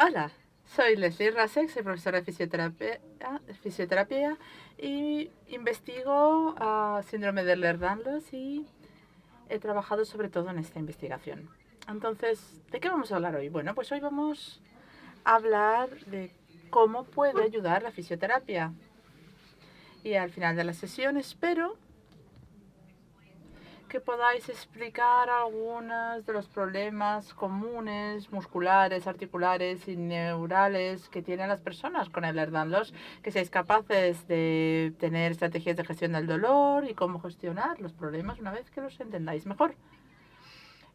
Hola, soy Leslie Rasek, soy profesora de fisioterapia y investigo síndrome de Ehlers-Danlos y he trabajado sobre todo en esta investigación. Entonces, ¿de qué vamos a hablar hoy? Bueno, pues hoy vamos a hablar de cómo puede ayudar la fisioterapia. Y al final de la sesión espero que podáis explicar algunos de los problemas comunes, musculares, articulares y neurales que tienen las personas con el Ehlers-Danlos, que seáis capaces de tener estrategias de gestión del dolor y cómo gestionar los problemas una vez que los entendáis mejor.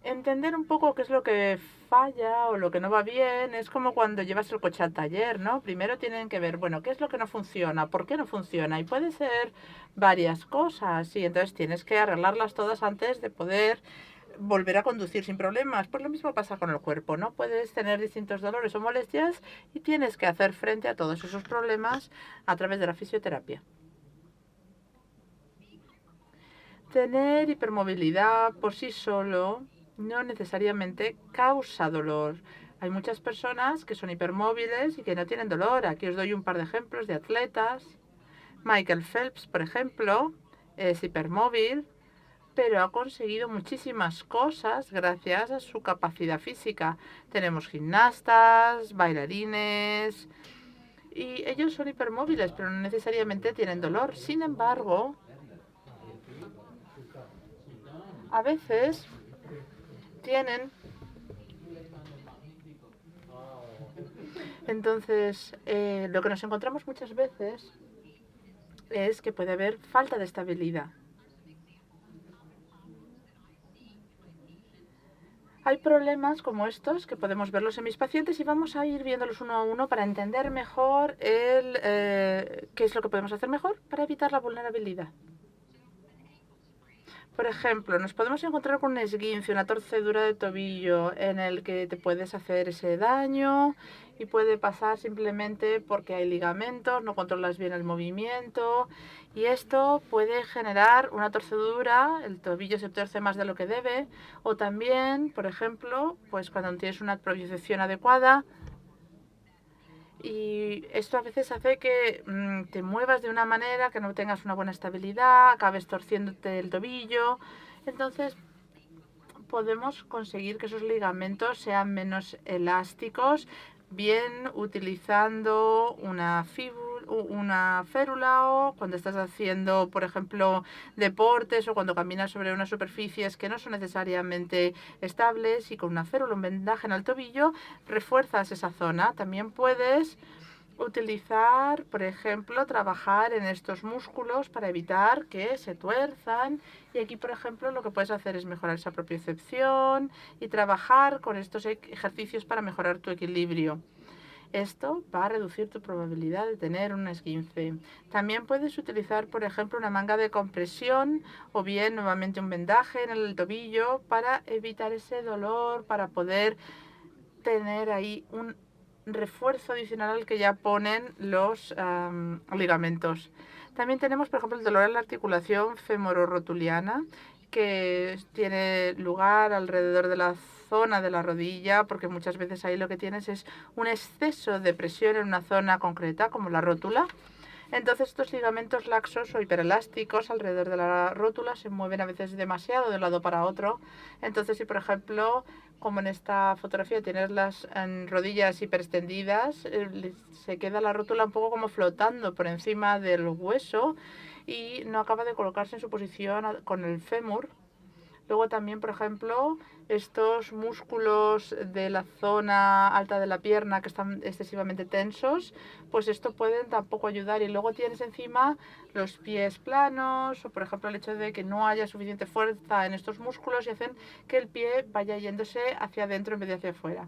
Entender un poco qué es lo que falla o lo que no va bien es como cuando llevas el coche al taller, ¿no? Primero tienen que ver, bueno, qué es lo que no funciona, por qué no funciona, y puede ser varias cosas, y entonces tienes que arreglarlas todas antes de poder volver a conducir sin problemas. Pues lo mismo pasa con el cuerpo, ¿no? Puedes tener distintos dolores o molestias y tienes que hacer frente a todos esos problemas a través de la fisioterapia. Tener hipermovilidad por sí solo no necesariamente causa dolor. Hay muchas personas que son hipermóviles y que no tienen dolor. Aquí os doy un par de ejemplos de atletas. Michael Phelps, por ejemplo, es hipermóvil, pero ha conseguido muchísimas cosas gracias a su capacidad física. Tenemos gimnastas, bailarines, y ellos son hipermóviles, pero no necesariamente tienen dolor. Sin embargo, a veces tienen. Entonces, lo que nos encontramos muchas veces es que puede haber falta de estabilidad. Hay problemas como estos que podemos verlos en mis pacientes y vamos a ir viéndolos uno a uno para entender mejor qué es lo que podemos hacer mejor para evitar la vulnerabilidad. Por ejemplo, nos podemos encontrar con un esguince, una torcedura de tobillo en el que te puedes hacer ese daño y puede pasar simplemente porque hay ligamentos, no controlas bien el movimiento y esto puede generar una torcedura, el tobillo se torce más de lo que debe o también, por ejemplo, pues cuando no tienes una propiocepción adecuada, y esto a veces hace que te muevas de una manera, que no tengas una buena estabilidad, acabes torciéndote el tobillo. Entonces podemos conseguir que esos ligamentos sean menos elásticos, bien utilizando una férula o cuando estás haciendo, por ejemplo, deportes o cuando caminas sobre unas superficies que no son necesariamente estables y con una férula, un vendaje en el tobillo, refuerzas esa zona. También puedes utilizar, por ejemplo, trabajar en estos músculos para evitar que se tuerzan. Y aquí, por ejemplo, lo que puedes hacer es mejorar esa propiocepción y trabajar con estos ejercicios para mejorar tu equilibrio. Esto va a reducir tu probabilidad de tener un esguince. También puedes utilizar, por ejemplo, una manga de compresión o bien nuevamente un vendaje en el tobillo para evitar ese dolor, para poder tener ahí un refuerzo adicional al que ya ponen los ligamentos. También tenemos, por ejemplo, el dolor en la articulación femororotuliana, que tiene lugar alrededor de la zona de la rodilla, porque muchas veces ahí lo que tienes es un exceso de presión en una zona concreta, como la rótula. Entonces estos ligamentos laxos o hiperelásticos alrededor de la rótula se mueven a veces demasiado de un lado para otro. Entonces si por ejemplo, como en esta fotografía tienes las rodillas hiperextendidas, se queda la rótula un poco como flotando por encima del hueso y no acaba de colocarse en su posición con el fémur. Luego también, por ejemplo, estos músculos de la zona alta de la pierna que están excesivamente tensos, pues esto puede tampoco ayudar. Y luego tienes encima los pies planos o, por ejemplo, el hecho de que no haya suficiente fuerza en estos músculos y hacen que el pie vaya yéndose hacia adentro en vez de hacia afuera.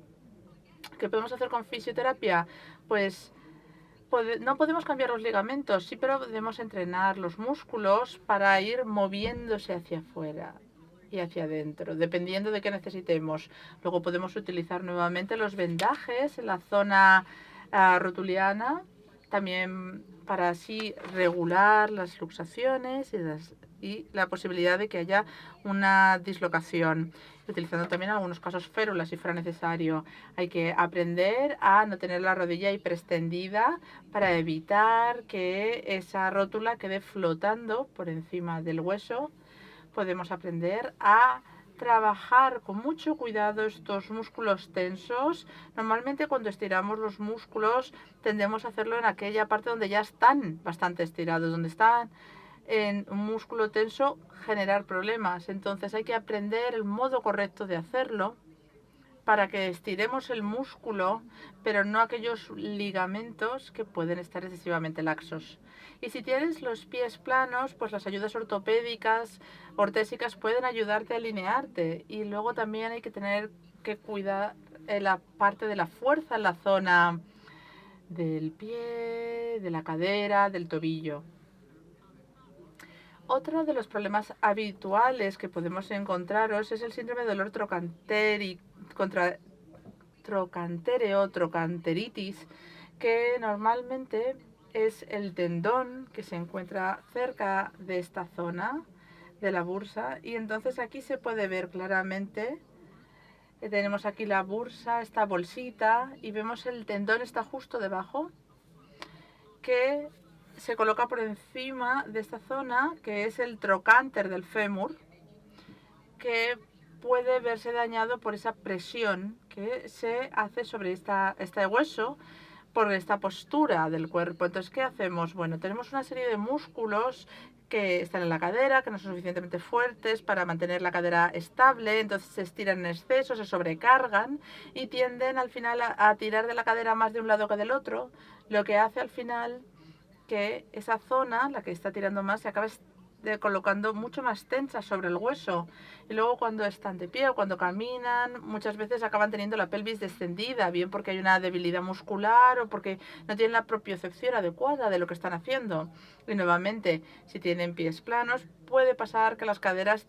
¿Qué podemos hacer con fisioterapia? Pues no podemos cambiar los ligamentos, sí, pero podemos entrenar los músculos para ir moviéndose hacia afuera y hacia adentro, dependiendo de qué necesitemos. Luego podemos utilizar nuevamente los vendajes en la zona rotuliana, también para así regular las luxaciones y las y la posibilidad de que haya una dislocación, utilizando también en algunos casos férulas si fuera necesario. Hay que aprender a no tener la rodilla hiperextendida para evitar que esa rótula quede flotando por encima del hueso. Podemos aprender a trabajar con mucho cuidado estos músculos tensos. Normalmente cuando estiramos los músculos tendemos a hacerlo en aquella parte donde ya están bastante estirados, donde están en un músculo tenso, generar problemas. Entonces hay que aprender el modo correcto de hacerlo para que estiremos el músculo, pero no aquellos ligamentos que pueden estar excesivamente laxos. Y si tienes los pies planos, pues las ayudas ortopédicas, ortésicas pueden ayudarte a alinearte. Y luego también hay que tener que cuidar la parte de la fuerza en la zona del pie, de la cadera, del tobillo. Otro de los problemas habituales que podemos encontraros es el síndrome de dolor trocanteritis, que normalmente es el tendón que se encuentra cerca de esta zona de la bursa, y entonces aquí se puede ver claramente, tenemos aquí la bursa, esta bolsita, y vemos el tendón está justo debajo, que se coloca por encima de esta zona, que es el trocánter del fémur, que puede verse dañado por esa presión que se hace sobre este hueso por esta postura del cuerpo. Entonces, ¿qué hacemos? Bueno, tenemos una serie de músculos que están en la cadera, que no son suficientemente fuertes para mantener la cadera estable, entonces se estiran en exceso, se sobrecargan y tienden al final a tirar de la cadera más de un lado que del otro, lo que hace al final que esa zona, la que está tirando más, se acaba colocando mucho más tensa sobre el hueso. Y luego cuando están de pie o cuando caminan, muchas veces acaban teniendo la pelvis descendida, bien porque hay una debilidad muscular o porque no tienen la propiocepción adecuada de lo que están haciendo. Y nuevamente, si tienen pies planos, puede pasar que las caderas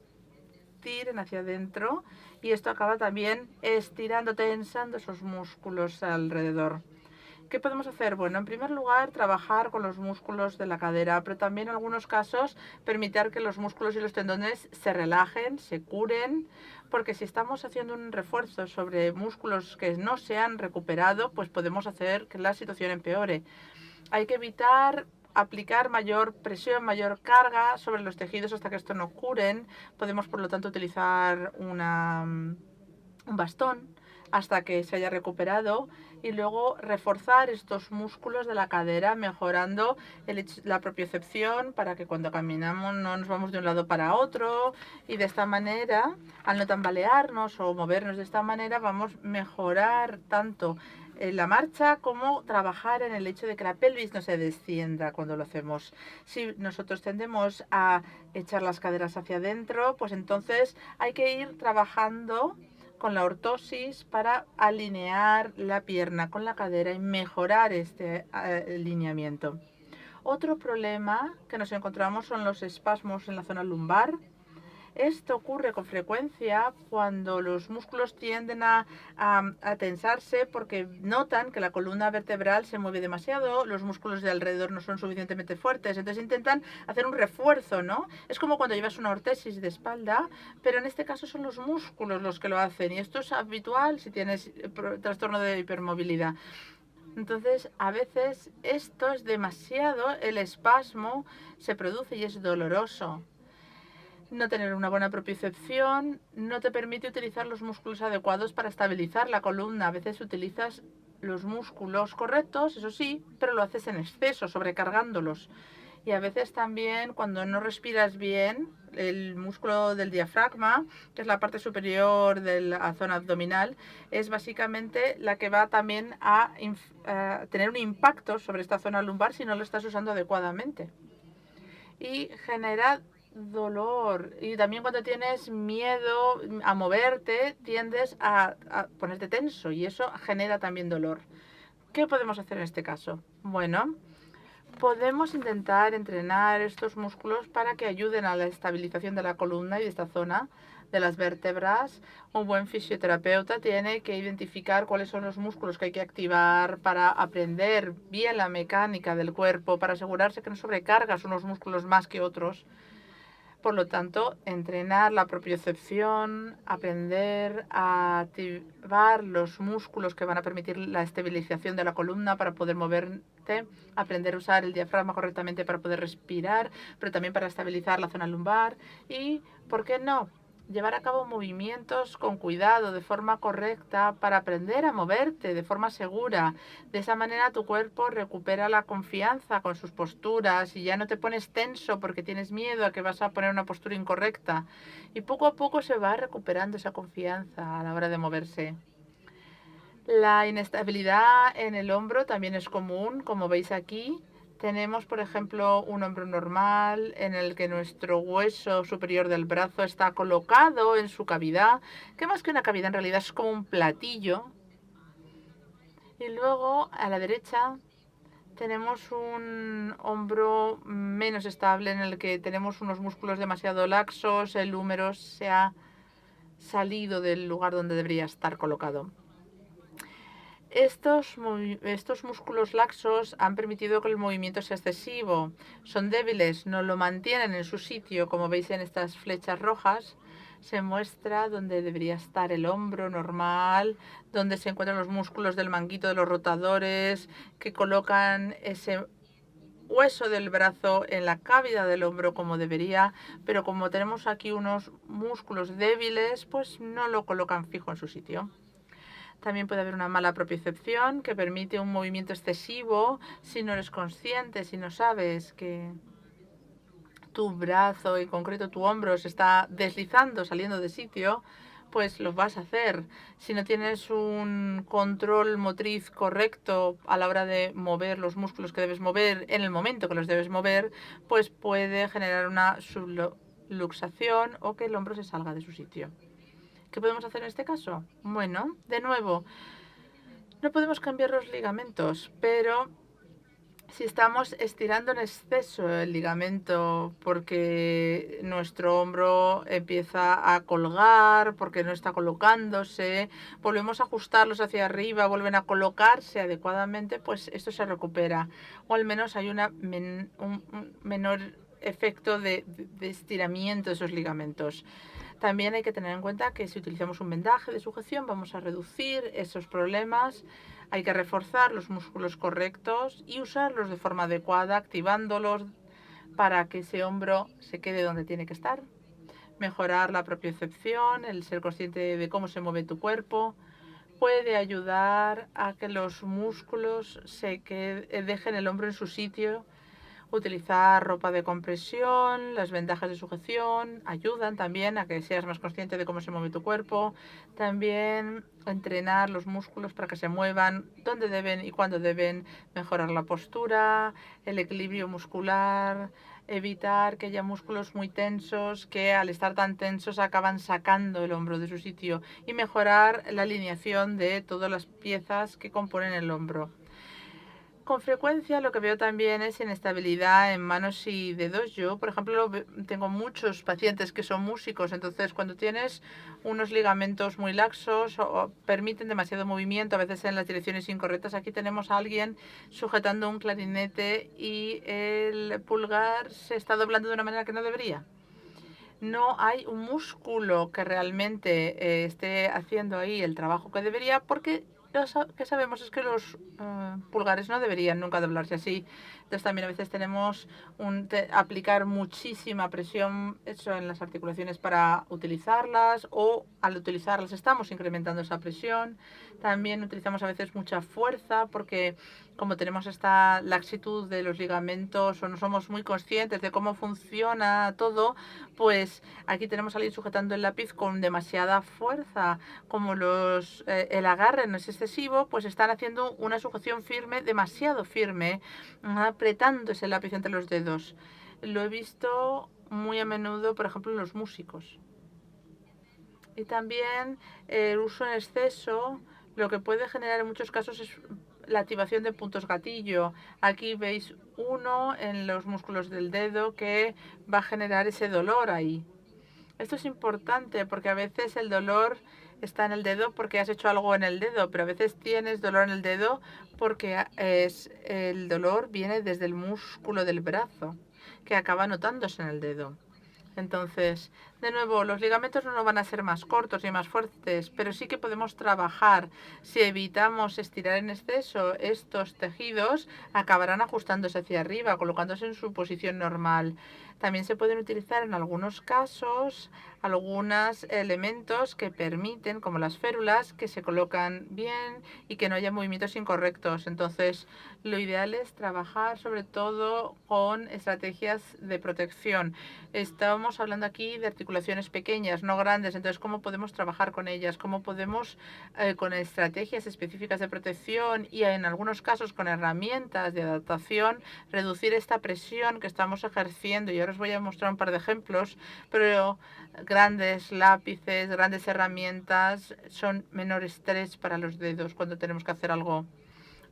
tiren hacia adentro y esto acaba también estirando, tensando esos músculos alrededor. ¿Qué podemos hacer? Bueno, en primer lugar, trabajar con los músculos de la cadera, pero también en algunos casos permitir que los músculos y los tendones se relajen, se curen, porque si estamos haciendo un refuerzo sobre músculos que no se han recuperado, pues podemos hacer que la situación empeore. Hay que evitar aplicar mayor presión, mayor carga sobre los tejidos hasta que esto no curen. Podemos, por lo tanto, utilizar un bastón hasta que se haya recuperado y luego reforzar estos músculos de la cadera mejorando la propiocepción para que cuando caminamos no nos vamos de un lado para otro, y de esta manera, al no tambalearnos o movernos de esta manera, vamos a mejorar tanto la marcha como trabajar en el hecho de que la pelvis no se descienda cuando lo hacemos. Si nosotros tendemos a echar las caderas hacia adentro, pues entonces hay que ir trabajando con la ortosis para alinear la pierna con la cadera y mejorar este alineamiento. Otro problema que nos encontramos son los espasmos en la zona lumbar. Esto ocurre con frecuencia cuando los músculos tienden a tensarse porque notan que la columna vertebral se mueve demasiado, los músculos de alrededor no son suficientemente fuertes, entonces intentan hacer un refuerzo, ¿no? Es como cuando llevas una ortesis de espalda, pero en este caso son los músculos los que lo hacen, y esto es habitual si tienes trastorno de hipermovilidad. Entonces, a veces esto es demasiado, el espasmo se produce y es doloroso. No tener una buena propiocepción no te permite utilizar los músculos adecuados para estabilizar la columna. A veces utilizas los músculos correctos, eso sí, pero lo haces en exceso, sobrecargándolos. Y a veces también cuando no respiras bien, el músculo del diafragma, que es la parte superior de la zona abdominal, es básicamente la que va también a tener un impacto sobre esta zona lumbar si no lo estás usando adecuadamente. Y genera dolor, y también cuando tienes miedo a moverte tiendes a ponerte tenso y eso genera también dolor. ¿Qué podemos hacer en este caso? Bueno, podemos intentar entrenar estos músculos para que ayuden a la estabilización de la columna y de esta zona de las vértebras. Un buen fisioterapeuta tiene que identificar cuáles son los músculos que hay que activar para aprender bien la mecánica del cuerpo, para asegurarse que no sobrecargas unos músculos más que otros, Por lo tanto, entrenar la propiocepción, aprender a activar los músculos que van a permitir la estabilización de la columna para poder moverte, aprender a usar el diafragma correctamente para poder respirar, pero también para estabilizar la zona lumbar y, ¿por qué no?, llevar a cabo movimientos con cuidado, de forma correcta, para aprender a moverte de forma segura. De esa manera tu cuerpo recupera la confianza con sus posturas y ya no te pones tenso porque tienes miedo a que vas a poner una postura incorrecta. Y poco a poco se va recuperando esa confianza a la hora de moverse. La inestabilidad en el hombro también es común, como veis aquí. Tenemos, por ejemplo, un hombro normal en el que nuestro hueso superior del brazo está colocado en su cavidad, que más que una cavidad en realidad es como un platillo. Y luego a la derecha tenemos un hombro menos estable en el que tenemos unos músculos demasiado laxos, el húmero se ha salido del lugar donde debería estar colocado. Estos músculos laxos han permitido que el movimiento sea excesivo. Son débiles, no lo mantienen en su sitio, como veis en estas flechas rojas. Se muestra donde debería estar el hombro normal, donde se encuentran los músculos del manguito de los rotadores, que colocan ese hueso del brazo en la cavidad del hombro como debería, pero como tenemos aquí unos músculos débiles, pues no lo colocan fijo en su sitio. También puede haber una mala propiocepción que permite un movimiento excesivo si no eres consciente, si no sabes que tu brazo, en concreto tu hombro, se está deslizando, saliendo de sitio, pues lo vas a hacer. Si no tienes un control motriz correcto a la hora de mover los músculos que debes mover en el momento que los debes mover, pues puede generar una subluxación o que el hombro se salga de su sitio. ¿Qué podemos hacer en este caso? Bueno, de nuevo, no podemos cambiar los ligamentos, pero si estamos estirando en exceso el ligamento porque nuestro hombro empieza a colgar, porque no está colocándose, volvemos a ajustarlos hacia arriba, vuelven a colocarse adecuadamente, pues esto se recupera. O al menos hay un menor efecto de estiramiento de esos ligamentos. También hay que tener en cuenta que si utilizamos un vendaje de sujeción vamos a reducir esos problemas. Hay que reforzar los músculos correctos y usarlos de forma adecuada, activándolos para que ese hombro se quede donde tiene que estar. Mejorar la propiocepción, el ser consciente de cómo se mueve tu cuerpo, puede ayudar a que los músculos dejen el hombro en su sitio. Utilizar ropa de compresión, las vendajas de sujeción ayudan también a que seas más consciente de cómo se mueve tu cuerpo. También entrenar los músculos para que se muevan donde deben y cuándo deben, mejorar la postura, el equilibrio muscular, evitar que haya músculos muy tensos que al estar tan tensos acaban sacando el hombro de su sitio y mejorar la alineación de todas las piezas que componen el hombro. Con frecuencia lo que veo también es inestabilidad en manos y dedos. Yo, por ejemplo, tengo muchos pacientes que son músicos, entonces cuando tienes unos ligamentos muy laxos o permiten demasiado movimiento, a veces en las direcciones incorrectas. Aquí tenemos a alguien sujetando un clarinete y el pulgar se está doblando de una manera que no debería. No hay un músculo que realmente esté haciendo ahí el trabajo que debería porque lo que sabemos es que los pulgares no deberían nunca doblarse así. Entonces también a veces tenemos aplicar muchísima presión eso en las articulaciones para utilizarlas o al utilizarlas estamos incrementando esa presión. También utilizamos a veces mucha fuerza porque como tenemos esta laxitud de los ligamentos o no somos muy conscientes de cómo funciona todo, pues aquí tenemos a alguien sujetando el lápiz con demasiada fuerza. Como el agarre no es excesivo, pues están haciendo una sujeción firme, demasiado firme, apretando ese lápiz entre los dedos. Lo he visto muy a menudo, por ejemplo, en los músicos. Y también el uso en exceso, lo que puede generar en muchos casos es la activación de puntos gatillo. Aquí veis uno en los músculos del dedo que va a generar ese dolor ahí. Esto es importante porque a veces el dolor está en el dedo porque has hecho algo en el dedo, pero a veces tienes dolor en el dedo porque el dolor viene desde el músculo del brazo, que acaba notándose en el dedo. Entonces, de nuevo, los ligamentos no van a ser más cortos ni más fuertes, pero sí que podemos trabajar. Si evitamos estirar en exceso, estos tejidos acabarán ajustándose hacia arriba, colocándose en su posición normal. También se pueden utilizar en algunos casos algunos elementos que permiten, como las férulas, que se colocan bien y que no haya movimientos incorrectos. Entonces, lo ideal es trabajar sobre todo con estrategias de protección. Estamos hablando aquí de articulaciones pequeñas, no grandes, entonces cómo podemos trabajar con ellas, cómo podemos con estrategias específicas de protección y en algunos casos con herramientas de adaptación reducir esta presión que estamos ejerciendo. Y ahora os voy a mostrar un par de ejemplos, pero grandes lápices, grandes herramientas son menor estrés para los dedos cuando tenemos que hacer algo.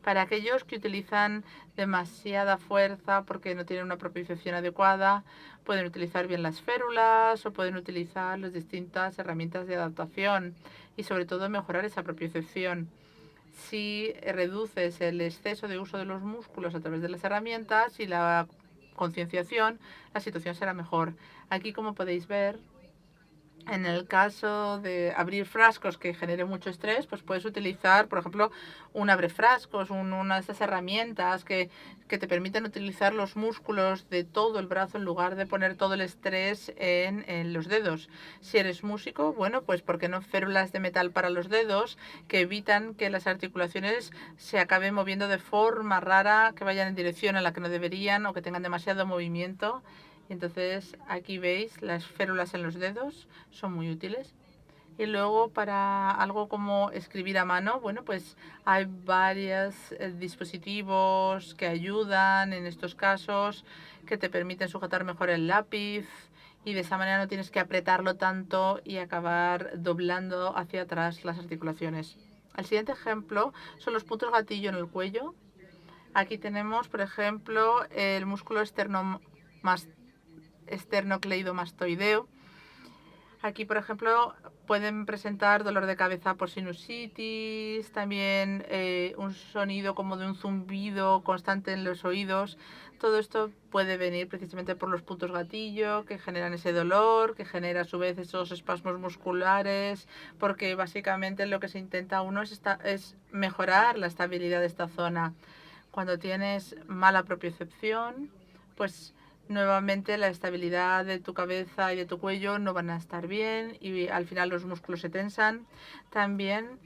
Para aquellos que utilizan demasiada fuerza porque no tienen una propiocepción adecuada, pueden utilizar bien las férulas o pueden utilizar las distintas herramientas de adaptación y sobre todo mejorar esa propiocepción. Si reduces el exceso de uso de los músculos a través de las herramientas y la concienciación, la situación será mejor. Aquí, como podéis ver, en el caso de abrir frascos que genere mucho estrés, pues puedes utilizar, por ejemplo, un abrefrascos, una de esas herramientas que te permiten utilizar los músculos de todo el brazo en lugar de poner todo el estrés en los dedos. Si eres músico, bueno, pues ¿por qué no férulas de metal para los dedos que evitan que las articulaciones se acaben moviendo de forma rara, que vayan en dirección a la que no deberían o que tengan demasiado movimiento? Entonces aquí veis las férulas en los dedos, son muy útiles. Y luego para algo como escribir a mano, bueno, pues hay varios dispositivos que ayudan en estos casos, que te permiten sujetar mejor el lápiz y de esa manera no tienes que apretarlo tanto y acabar doblando hacia atrás las articulaciones. El siguiente ejemplo son los puntos gatillo en el cuello. Aquí tenemos, por ejemplo, el músculo esternocleidomastoideo. Aquí, por ejemplo, pueden presentar dolor de cabeza por sinusitis, también un sonido como de un zumbido constante en los oídos. Todo esto puede venir precisamente por los puntos gatillo que generan ese dolor, que genera a su vez esos espasmos musculares, porque básicamente lo que se intenta uno es mejorar la estabilidad de esta zona. Cuando tienes mala propiocepción, pues nuevamente la estabilidad de tu cabeza y de tu cuello no van a estar bien y al final los músculos se tensan. También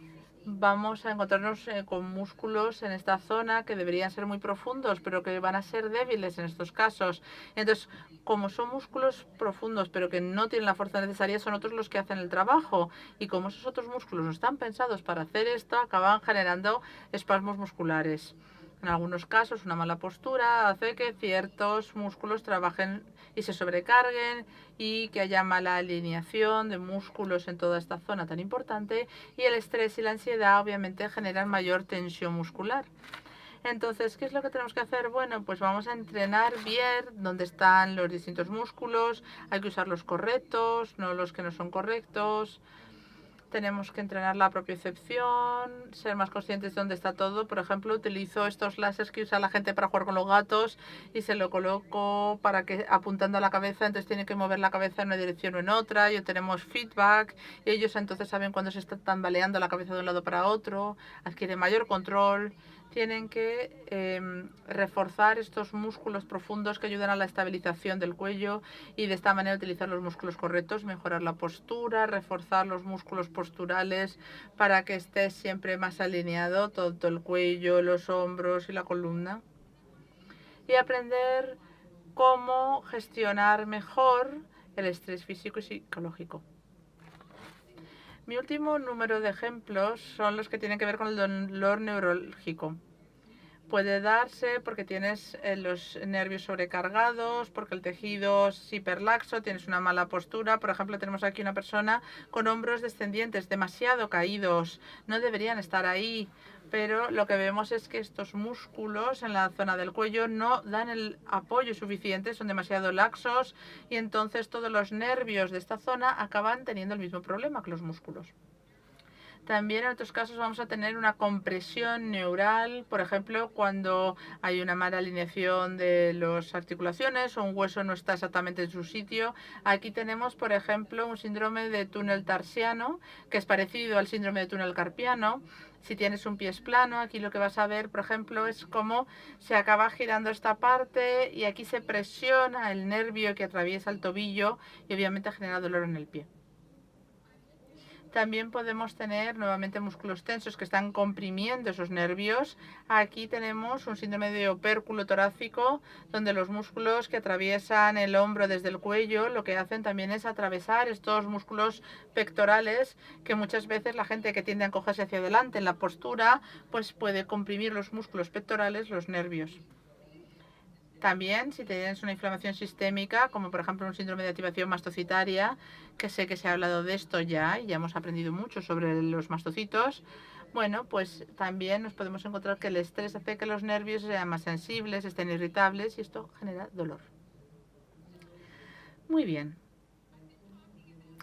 vamos a encontrarnos con músculos en esta zona que deberían ser muy profundos, pero que van a ser débiles en estos casos. Entonces, como son músculos profundos, pero que no tienen la fuerza necesaria, son otros los que hacen el trabajo. Y como esos otros músculos no están pensados para hacer esto, acaban generando espasmos musculares. En algunos casos, una mala postura hace que ciertos músculos trabajen y se sobrecarguen y que haya mala alineación de músculos en toda esta zona tan importante y el estrés y la ansiedad obviamente generan mayor tensión muscular. Entonces, ¿qué es lo que tenemos que hacer? Bueno, pues vamos a entrenar bien dónde están los distintos músculos, hay que usar los correctos, no los que no son correctos. Tenemos que entrenar la propiocepción, ser más conscientes de dónde está todo. Por ejemplo, utilizo estos láseres que usa la gente para jugar con los gatos y se lo coloco para que apuntando a la cabeza, entonces tiene que mover la cabeza en una dirección o en otra. Y tenemos feedback y ellos entonces saben cuando se está tambaleando la cabeza de un lado para otro, adquieren mayor control. Tienen que reforzar estos músculos profundos que ayudan a la estabilización del cuello y de esta manera utilizar los músculos correctos, mejorar la postura, reforzar los músculos posturales para que esté siempre más alineado todo el cuello, los hombros y la columna. Y aprender cómo gestionar mejor el estrés físico y psicológico. Mi último número de ejemplos son los que tienen que ver con el dolor neurológico. Puede darse porque tienes los nervios sobrecargados, porque el tejido es hiperlaxo, tienes una mala postura. Por ejemplo, tenemos aquí una persona con hombros descendientes, demasiado caídos. No deberían estar ahí, pero lo que vemos es que estos músculos en la zona del cuello no dan el apoyo suficiente, son demasiado laxos y entonces todos los nervios de esta zona acaban teniendo el mismo problema que los músculos. También en otros casos vamos a tener una compresión neural, por ejemplo, cuando hay una mala alineación de las articulaciones o un hueso no está exactamente en su sitio. Aquí tenemos, por ejemplo, un síndrome de túnel tarsiano, que es parecido al síndrome de túnel carpiano. Si tienes un pie plano, aquí lo que vas a ver, por ejemplo, es cómo se acaba girando esta parte y aquí se presiona el nervio que atraviesa el tobillo y obviamente genera dolor en el pie. También podemos tener nuevamente músculos tensos que están comprimiendo esos nervios. Aquí tenemos un síndrome de opérculo torácico, donde los músculos que atraviesan el hombro desde el cuello lo que hacen también es atravesar estos músculos pectorales, que muchas veces la gente que tiende a encogerse hacia adelante en la postura, pues puede comprimir los músculos pectorales, los nervios. También, si tienes una inflamación sistémica, como por ejemplo un síndrome de activación mastocitaria, que sé que se ha hablado de esto ya y ya hemos aprendido mucho sobre los mastocitos, bueno, pues también nos podemos encontrar que el estrés hace que los nervios sean más sensibles, estén irritables y esto genera dolor. Muy bien.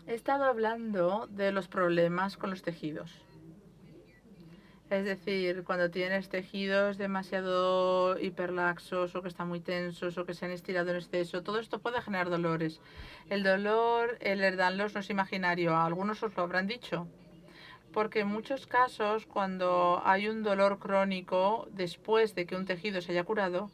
He estado hablando de los problemas con los tejidos. Es decir, cuando tienes tejidos demasiado hiperlaxos o que están muy tensos o que se han estirado en exceso, todo esto puede generar dolores. El dolor, el Ehlers-Danlos no es imaginario, algunos os lo habrán dicho. Porque en muchos casos, cuando hay un dolor crónico después de que un tejido se haya curado,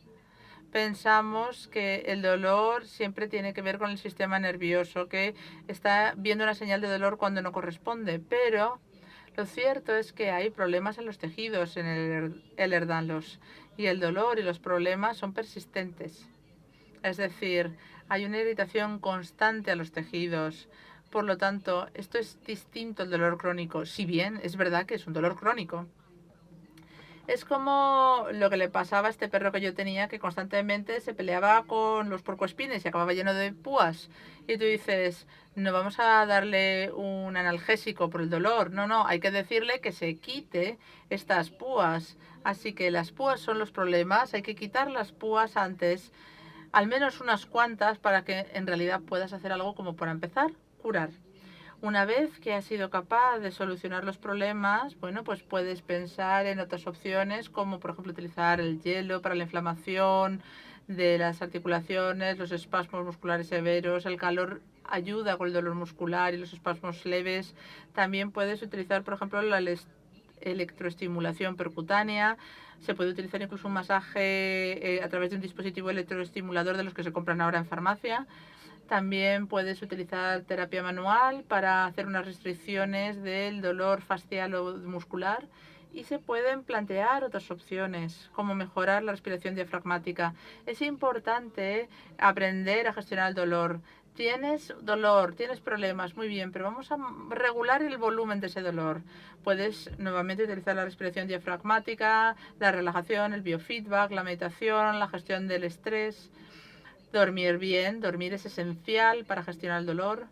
pensamos que el dolor siempre tiene que ver con el sistema nervioso, que está viendo una señal de dolor cuando no corresponde, pero lo cierto es que hay problemas en los tejidos en el Ehlers-Danlos y el dolor y los problemas son persistentes. Es decir, hay una irritación constante a los tejidos. Por lo tanto, esto es distinto al dolor crónico, si bien es verdad que es un dolor crónico. Es como lo que le pasaba a este perro que yo tenía, que constantemente se peleaba con los puercoespines y acababa lleno de púas. Y tú dices, no vamos a darle un analgésico por el dolor. No, no, hay que decirle que se quite estas púas. Así que las púas son los problemas, hay que quitar las púas antes, al menos unas cuantas, para que en realidad puedas hacer algo como para empezar, curar. Una vez que has sido capaz de solucionar los problemas, bueno, pues puedes pensar en otras opciones, como por ejemplo utilizar el hielo para la inflamación de las articulaciones, los espasmos musculares severos, el calor ayuda con el dolor muscular y los espasmos leves. También puedes utilizar, por ejemplo, la electroestimulación percutánea. Se puede utilizar incluso un masaje a través de un dispositivo electroestimulador de los que se compran ahora en farmacia. También puedes utilizar terapia manual para hacer unas restricciones del dolor facial o muscular y se pueden plantear otras opciones, como mejorar la respiración diafragmática. Es importante aprender a gestionar el dolor. Tienes dolor, tienes problemas, muy bien, pero vamos a regular el volumen de ese dolor. Puedes nuevamente utilizar la respiración diafragmática, la relajación, el biofeedback, la meditación, la gestión del estrés. Dormir bien, dormir es esencial para gestionar el dolor.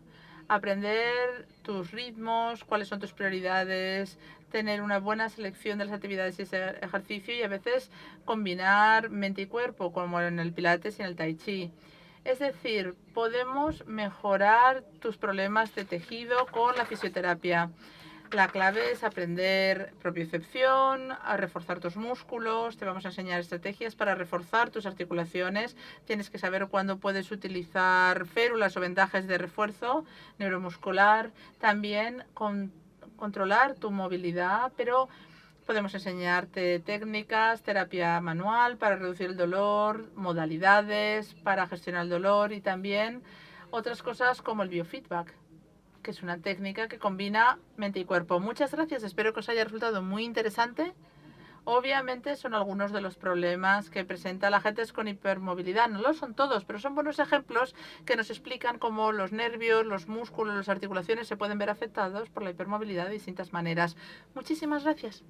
Aprender tus ritmos, cuáles son tus prioridades, tener una buena selección de las actividades y ese ejercicio y a veces combinar mente y cuerpo, como en el Pilates y en el Tai Chi. Es decir, podemos mejorar tus problemas de tejido con la fisioterapia. La clave es aprender propiocepción, a reforzar tus músculos, te vamos a enseñar estrategias para reforzar tus articulaciones. Tienes que saber cuándo puedes utilizar férulas o vendajes de refuerzo neuromuscular. También controlar tu movilidad, pero podemos enseñarte técnicas, terapia manual para reducir el dolor, modalidades para gestionar el dolor y también otras cosas como el biofeedback, que es una técnica que combina mente y cuerpo. Muchas gracias, espero que os haya resultado muy interesante. Obviamente son algunos de los problemas que presenta la gente con hipermovilidad. No lo son todos, pero son buenos ejemplos que nos explican cómo los nervios, los músculos, las articulaciones se pueden ver afectados por la hipermovilidad de distintas maneras. Muchísimas gracias.